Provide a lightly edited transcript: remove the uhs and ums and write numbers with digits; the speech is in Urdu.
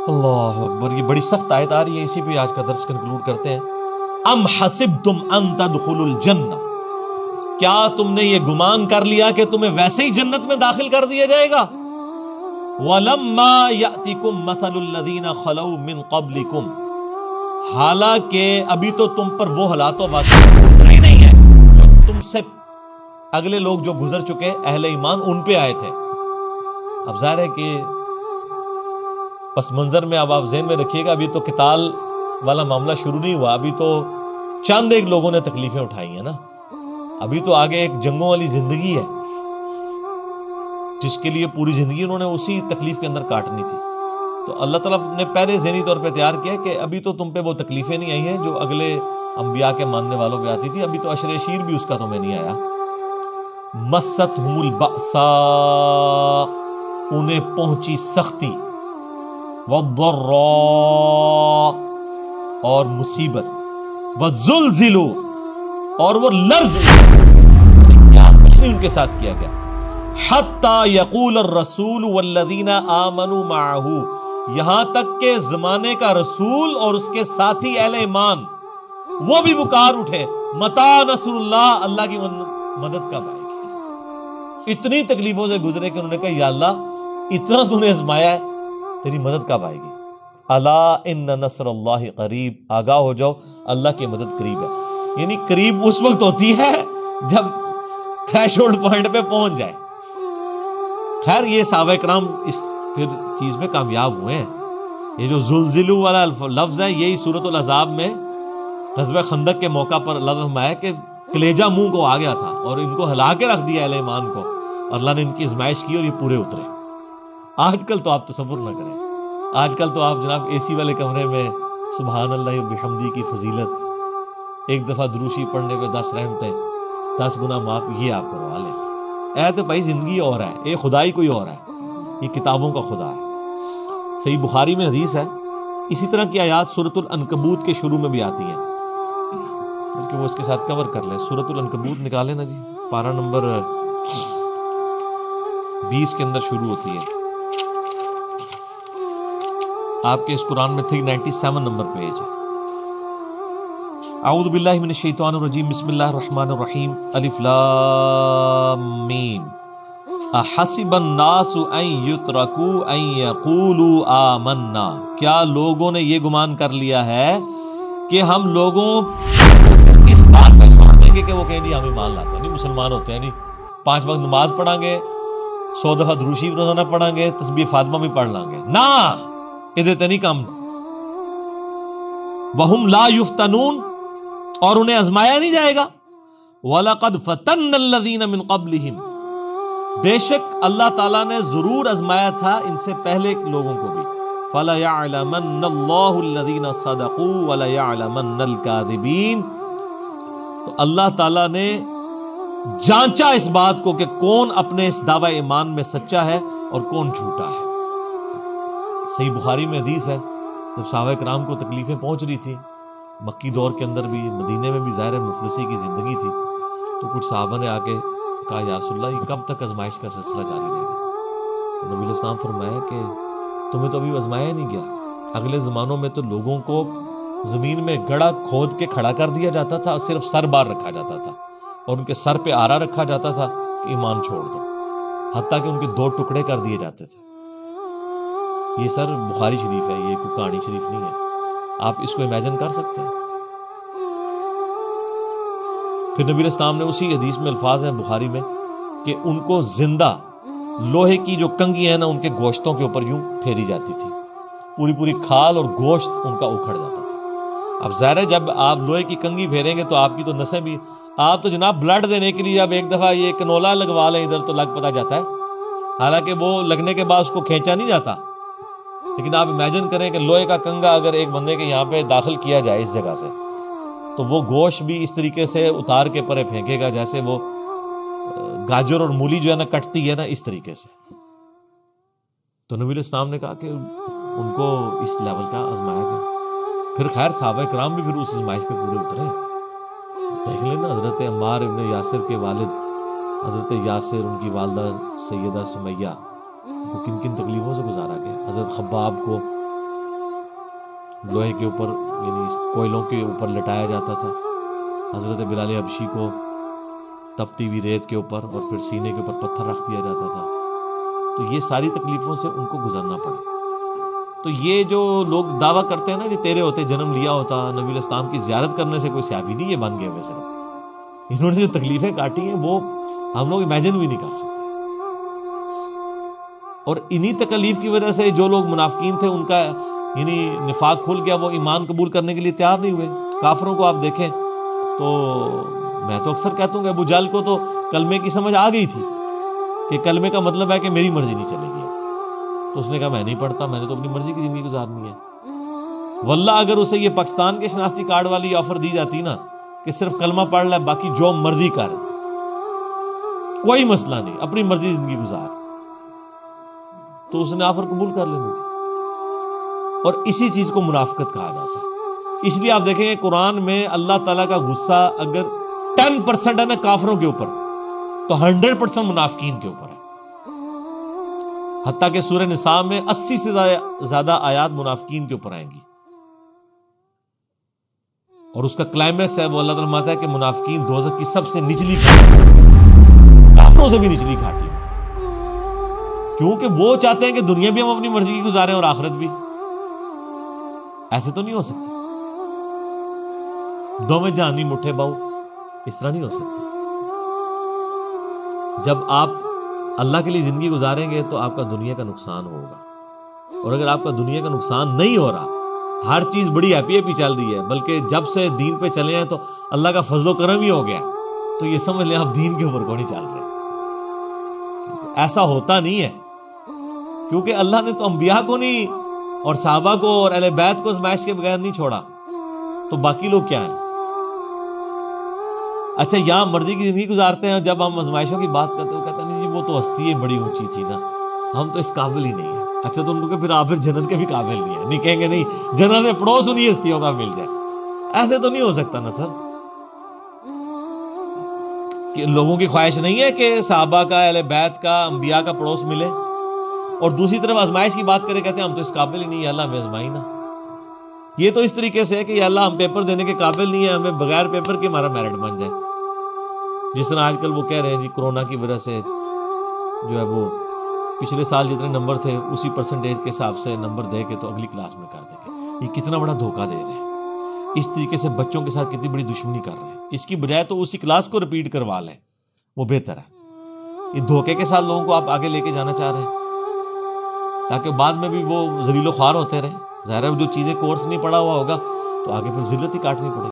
اللہ اکبر، یہ بڑی سخت آیت آ رہی ہے، اسی پہ آج کا درس کنکلوڈ کرتے ہیں. ام حسبتم ان تدخلوا الجنہ، کیا تم نے یہ گمان کر لیا کہ تمہیں ویسے ہی جنت میں داخل کر دیا جائے گا؟ وَلَمَّا يَأْتِكُمْ مَثَلُ الَّذِينَ خَلَوْا مِن قَبْلِكُمْ، حالانکہ ابھی تو تم پر وہ حالات و واقعات گزرے ہی نہیں ہیں جو تم سے اگلے لوگ جو گزر چکے اہل ایمان ان پہ آئے تھے. اب ظاہر ہے کہ پس منظر میں اب آپ ذہن میں رکھیے گا، ابھی تو قتال والا معاملہ شروع نہیں ہوا، ابھی تو چند ایک لوگوں نے تکلیفیں اٹھائی ہیں نا، ابھی تو آگے ایک جنگوں والی زندگی ہے جس کے لیے پوری زندگی انہوں نے اسی تکلیف کے اندر کاٹنی تھی. تو اللہ تعالیٰ نے پہلے ذہنی طور پہ تیار کیا کہ ابھی تو تم پہ وہ تکلیفیں نہیں آئی ہیں جو اگلے انبیاء کے ماننے والوں پہ آتی تھی، ابھی تو عشر شیر بھی اس کا تمہیں نہیں آیا. مستہم البأساء، انہیں پہنچی سختی، والضراء، اور مصیبت، والزلزلوا، اور وہ لرز کیا کچھ نہیں ان کے ساتھ کیا گیا. حتی یقول الرسول والذین آمنوا معہ، یہاں تک کہ زمانے کا رسول اور اس کے ساتھی اہل ایمان وہ بھی پکار اٹھے، متی نصر اللہ، اللہ کی مدد کب آئے گی. اتنی تکلیفوں سے گزرے کہ انہوں نے کہا یا اللہ اتنا تو نے آزمایا ہے، تیری مدد کب آئے گی. الا ان نصر اللہ قریب، آگاہ ہو جاؤ اللہ کی مدد قریب ہے. یعنی قریب اس وقت ہوتی ہے جب تھریشولڈ پوائنٹ پہ پہنچ جائے. خیر یہ صحابہ کرام اس پھر چیز میں کامیاب ہوئے ہیں. یہ جو زلزلو والا لفظ ہے یہی سورۃ الاحزاب میں غزوہ خندق کے موقع پر اللہ نے فرمایا کہ کلیجہ منہ کو آ گیا تھا اور ان کو ہلا کے رکھ دیا اہل ایمان کو، اور اللہ نے ان کی ازمائش کی اور یہ پورے اترے. آج کل تو آپ تصور نہ کریں، آج کل تو آپ جناب اے سی والے کمرے میں سبحان اللہ بحمدی کی فضیلت، ایک دفعہ دروشی پڑھنے پہ 10 رحمتیں، 10 گناہ معاف، یہ آپ کروا لیں. اے تو بھائی زندگی اور ہے، یہ خدائی کوئی اور ہے، یہ کتابوں کا خدا ہے. صحیح بخاری میں حدیث ہے، اسی طرح کی آیات سورۃ العنکبوت کے شروع میں بھی آتی ہیں، بلکہ وہ اس کے ساتھ کور کر لیں. سورۃ العنکبوت نکالیں نا جی، پارہ نمبر 20 کے اندر شروع ہوتی ہے. آپ کے اس قرآن میں 397 نمبر پیج ہے. اعوذ باللہ من الشیطان الرجیم، بسم اللہ الرحمن الرحیم، الف لام میم. احسب الناس ان یترکوا ان یقولوا آمنا، کیا لوگوں نے یہ گمان کر لیا ہے کہ ہم لوگوں اس بات پہ چھوڑ دیں گے کہ وہ کہیں نہیں ہم ایمان لاتے ہیں، نہیں مسلمان ہوتے ہیں، نہیں 5 وقت نماز پڑھیں گے، 100 دفعہ دروشی روزانہ پڑھیں گے، تسبیح فاطمہ بھی پڑھ لیں گے. نہ ادھر نہیں کم. وہم لا یفتنون، اور انہیں آزمایا نہیں جائے گا. وَلَقَدْ فَتَنَّ الَّذِينَ مِن قَبْلِهِمْ، بے شک اللہ تعالیٰ نے ضرور آزمایا تھا ان سے پہلے لوگوں کو بھی. فَلَيَعْلَمَنَّ اللَّهُ الَّذِينَ صَدَقُوا وَلَيَعْلَمَنَّ الْكَاذِبِينَ، تو اللہ تعالیٰ نے جانچا اس بات کو کہ کون اپنے اس دعوی ایمان میں سچا ہے اور کون جھوٹا ہے. صحیح بخاری میں حدیث ہے، جب صحابہ کرام کو تکلیفیں پہنچ رہی تھی مکی دور کے اندر بھی، مدینے میں بھی ظاہر ہے مفلسی کی زندگی تھی، تو کچھ صحابہ نے آ کے کہا یا رسول اللہ یہ کب تک آزمائش کا سلسلہ جاری رہے گا؟ تو نبی علیہ السلام فرمایا کہ تمہیں تو ابھی آزمایا نہیں گیا. اگلے زمانوں میں تو لوگوں کو زمین میں گڑھا کھود کے کھڑا کر دیا جاتا تھا، صرف سر بار رکھا جاتا تھا اور ان کے سر پہ آرا رکھا جاتا تھا کہ ایمان چھوڑ دو، حتیٰ کہ ان کے 2 ٹکڑے کر دیے جاتے تھے. یہ سر بخاری شریف ہے، یہ کوئی کہانی شریف نہیں ہے. آپ اس کو امیجن کر سکتے ہیں؟ پھر نبی علیہ السلام نے اسی حدیث میں الفاظ ہیں بخاری میں کہ ان کو زندہ لوہے کی جو کنگھی ہے نا ان کے گوشتوں کے اوپر یوں پھیری جاتی تھی، پوری پوری کھال اور گوشت ان کا اکھڑ جاتا تھا. اب ظاہر ہے جب آپ لوہے کی کنگھی پھیریں گے تو آپ کی تو نسیں بھی، آپ تو جناب بلڈ دینے کے لیے اب ایک دفعہ یہ کنولا لگوا لیں ادھر تو لگ پتا جاتا ہے، حالانکہ وہ لگنے کے بعد اس کو کھینچا نہیں جاتا. لیکن آپ امیجن کریں کہ لوہے کا کنگا اگر ایک بندے کے یہاں پہ داخل کیا جائے اس جگہ سے، تو وہ گوشت بھی اس طریقے سے اتار کے پرے پھینکے گا جیسے وہ گاجر اور مولی جو ہے نا کٹتی ہے نا اس طریقے سے. تو نبی علیہ السلام نے کہا کہ ان کو اس لیول کا آزمایا گیا. پھر خیر صحابہ کرام بھی پھر اس آزمائش پہ پورے اترے. دیکھ لینا حضرت عمار ابن یاسر کے والد حضرت یاسر، ان کی والدہ سیدہ سمیہ کو کن کن تکلیفوں سے گزارا گیا. حضرت خباب کو لوہے کے اوپر یعنی کوئلوں کے اوپر لٹایا جاتا تھا حضرت بلال حبشی کو، تپتی ہوئی ریت کے اوپر، اور پھر سینے کے اوپر پتھر رکھ دیا جاتا تھا. تو یہ ساری تکلیفوں سے ان کو گزرنا پڑا. تو یہ جو لوگ دعویٰ کرتے ہیں نا کہ تیرے ہوتے جنم لیا ہوتا، نبی علیہ السلام کی زیارت کرنے سے کوئی صحابی نہیں یہ بن گئے ہوئے، صرف انہوں نے جو تکلیفیں کاٹی ہیں وہ ہم لوگ امیجن بھی نہیں کر سکتے. اور انہی تکلیف کی وجہ سے جو لوگ منافقین تھے ان کا یعنی نفاق کھل گیا، وہ ایمان قبول کرنے کے لیے تیار نہیں ہوئے. کافروں کو آپ دیکھیں تو میں تو اکثر کہتا ہوں کہ ابو جہل کو تو کلمے کی سمجھ آ گئی تھی کہ کلمے کا مطلب ہے کہ میری مرضی نہیں چلے گی. تو اس نے کہا میں نہیں پڑھتا، میں نے تو اپنی مرضی کی زندگی گزارنی ہے. واللہ اگر اسے یہ پاکستان کے شناختی کارڈ والی آفر دی جاتی نا کہ صرف کلمہ پڑھ لے، باقی جو مرضی کر، کوئی مسئلہ نہیں، اپنی مرضی زندگی گزار، تو اس نے آفر قبول کر لینی تھی. اور اسی چیز کو منافقت کہا جاتا ہے. اس لیے آپ دیکھیں قرآن میں اللہ تعالیٰ کا غصہ اگر 10% ہے نا کافروں کے اوپر، تو 100% منافقین کے اوپر ہے. حتیٰ کہ سورہ نساء میں 80 سے زیادہ آیات منافقین کے اوپر آئیں گی. اور اس کا کلائمیکس ہے وہ اللہ تعالیٰ فرماتا ہے کہ منافقین دوزخ کی سب سے نچلی گھاٹی، کافروں سے بھی نچلی گھاٹی، کیونکہ وہ چاہتے ہیں کہ دنیا بھی ہم اپنی مرضی کی گزاریں اور آخرت بھی. ایسے تو نہیں ہو سکتا، دو میں جہانی مٹھے باؤ، اس طرح نہیں ہو سکتا. جب آپ اللہ کے لیے زندگی گزاریں گے تو آپ کا دنیا کا نقصان ہوگا. اور اگر آپ کا دنیا کا نقصان نہیں ہو رہا، ہر چیز بڑی ہیپی ہیپی چل رہی ہے، بلکہ جب سے دین پہ چلے ہیں تو اللہ کا فضل و کرم ہی ہو گیا، تو یہ سمجھ لیں آپ دین کے اوپر کو نہیں چل رہے. ایسا ہوتا نہیں ہے، کیونکہ اللہ نے تو انبیاء کو نہیں اور صحابہ کو اور اہل بیت کو آزمائش کے بغیر نہیں چھوڑا، تو باقی لوگ کیا ہیں؟ اچھا یہاں مرضی کی زندگی گزارتے ہیں، جب ہم آزمائشوں کی بات کرتے ہیں کہتے ہیں نہیں جی وہ تو ہستی بڑی اونچی تھی نا، ہم تو اس قابل ہی نہیں ہیں. اچھا تو ان کو پھر آپ پھر جنت کے بھی قابل نہیں ہیں، نہیں کہیں گے نہیں جنت میں پڑوس انہی ہستیوں کا مل جائے. ایسے تو نہیں ہو سکتا نا سر. کہ لوگوں کی خواہش نہیں ہے کہ صحابہ کا، اہل بیت کا، انبیاء کا پڑوس ملے، اور دوسری طرف آزمائش کی بات کرے کہتے ہیں ہم تو اس قابل ہی نہیں ہے، اللہ ہمیں آزمائی نا. یہ تو اس طریقے سے ہے کہ یا اللہ ہم پیپر دینے کے قابل نہیں ہیں، ہمیں بغیر پیپر کے ہمارا میرٹ بن جائے. جس طرح آج کل وہ کہہ رہے ہیں جی کرونا کی وجہ سے جو ہے وہ پچھلے سال جتنے نمبر تھے اسی پرسنٹیج کے حساب سے نمبر دے کے تو اگلی کلاس میں کر دیں گے. یہ کتنا بڑا دھوکہ دے رہے ہیں، اس طریقے سے بچوں کے ساتھ کتنی بڑی دشمنی کر رہے ہیں. اس کی بجائے تو اسی کلاس کو رپیٹ کروا لیں، وہ بہتر ہے. یہ دھوکے کے ساتھ لوگوں کو آپ آگے لے کے جانا چاہ رہے ہیں تاکہ بعد میں بھی وہ ذلیل و خوار ہوتے رہیں. ظاہر ہے جو چیزیں کورس نہیں پڑھا ہوا ہوگا تو آگے پھر ذلت ہی کاٹنی پڑے.